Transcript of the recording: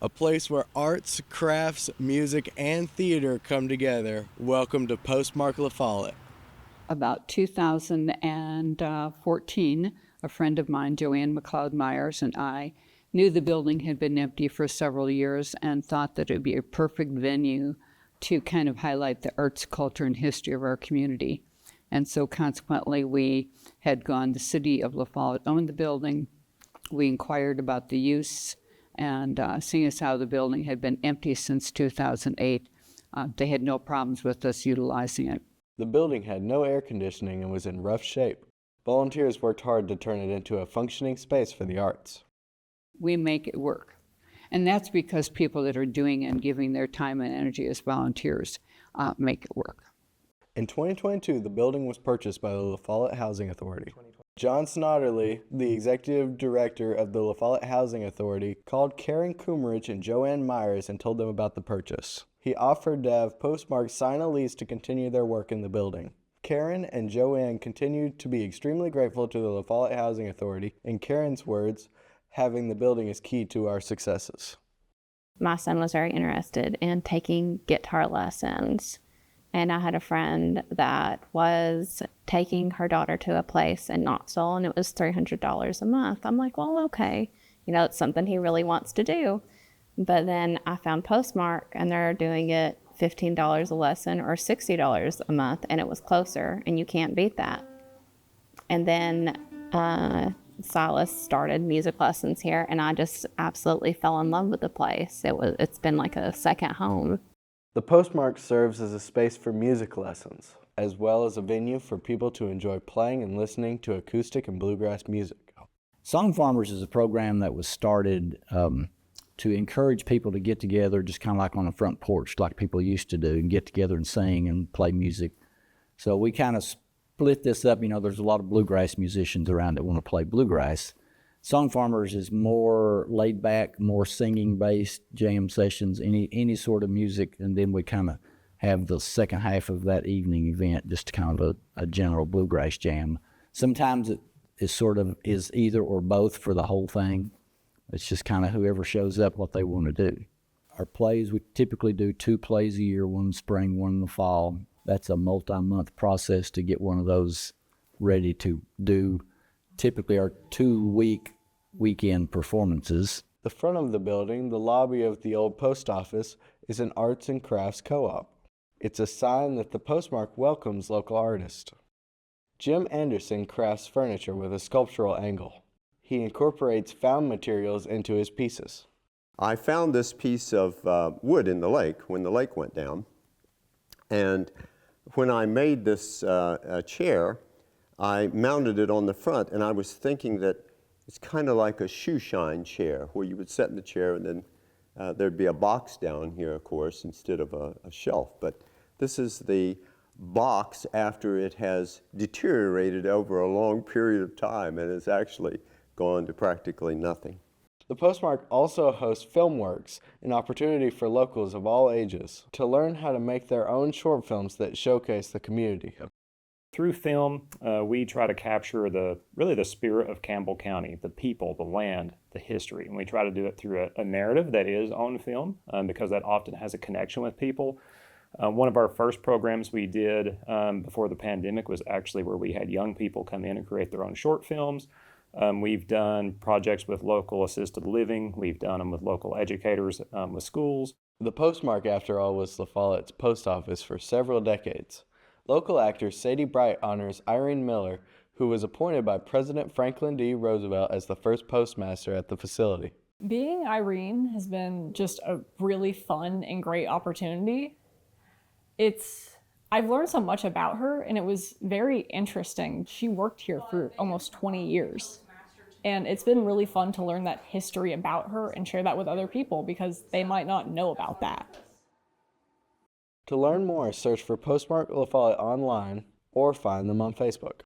a place where arts, crafts, music, and theater come together. Welcome to Postmark LaFollette. About 2014, a friend of mine, Joanne McLeod Myers, and I knew the building had been empty for several years and thought that it would be a perfect venue to kind of highlight the arts, culture, and history of our community. And so consequently, we had gone, the city of LaFollette owned the building. We inquired about the use, and seeing as how the building had been empty since 2008, they had no problems with us utilizing it. The building had no air conditioning and was in rough shape. Volunteers worked hard to turn it into a functioning space for the arts. We make it work. And that's because people that are doing and giving their time and energy as volunteers make it work. In 2022, the building was purchased by the LaFollette Housing Authority. John Snodderly, the executive director of the LaFollette Housing Authority, called Karen Coomerich and Joanne Myers and told them about the purchase. He offered to have Postmark sign a lease to continue their work in the building. Karen and Joanne continued to be extremely grateful to the LaFollette Housing Authority. In Karen's words, having the building is key to our successes. My son was very interested in taking guitar lessons. And I had a friend that was taking her daughter to a place in Knoxville, and it was $300 a month. I'm like, well, okay, it's something he really wants to do. But then I found Postmark, and they're doing it $15 a lesson or $60 a month, and it was closer, and you can't beat that. And then Silas started music lessons here, and I just absolutely fell in love with the place. It's been like a second home. The Postmark serves as a space for music lessons, as well as a venue for people to enjoy playing and listening to acoustic and bluegrass music. Song Farmers is a program that was started to encourage people to get together, just kind of like on the front porch, like people used to do, and get together and sing and play music. So we kind of split this up. There's a lot of bluegrass musicians around that want to play bluegrass. Song Farmers is more laid back, more singing based jam sessions, any sort of music, and then we kind of have the second half of that evening event, just kind of a general bluegrass jam. Sometimes it is either or both for the whole thing. It's just kind of whoever shows up what they want to do. Our plays, we typically do 2 plays a year, one in the spring, one in the fall. That's a multi-month process to get one of those ready to do. Typically our 2-week weekend performances. The front of the building, the lobby of the old post office, is an arts and crafts co-op. It's a sign that the Postmark welcomes local artists. Jim Anderson crafts furniture with a sculptural angle. He incorporates found materials into his pieces. I found this piece of wood in the lake when the lake went down, and when I made this chair, I mounted it on the front, and I was thinking that it's kind of like a shoe shine chair, where you would sit in the chair and then there'd be a box down here, of course, instead of a shelf. But this is the box after it has deteriorated over a long period of time and has actually gone to practically nothing. The Postmark also hosts FilmWorks, an opportunity for locals of all ages to learn how to make their own short films that showcase the community. Through film, we try to capture the spirit of Campbell County, the people, the land, the history. And we try to do it through a narrative that is on film because that often has a connection with people. One of our first programs we did before the pandemic was actually where we had young people come in and create their own short films. We've done projects with local assisted living. We've done them with local educators, with schools. The Postmark, after all, was LaFollette's post office for several decades. Local actor Sadie Bright honors Irene Miller, who was appointed by President Franklin D. Roosevelt as the first postmaster at the facility. Being Irene has been just a really fun and great opportunity. I've learned so much about her, and it was very interesting. She worked here for almost 20 years, and it's been really fun to learn that history about her and share that with other people because they might not know about that. To learn more, search for Postmark LaFollette online or find them on Facebook.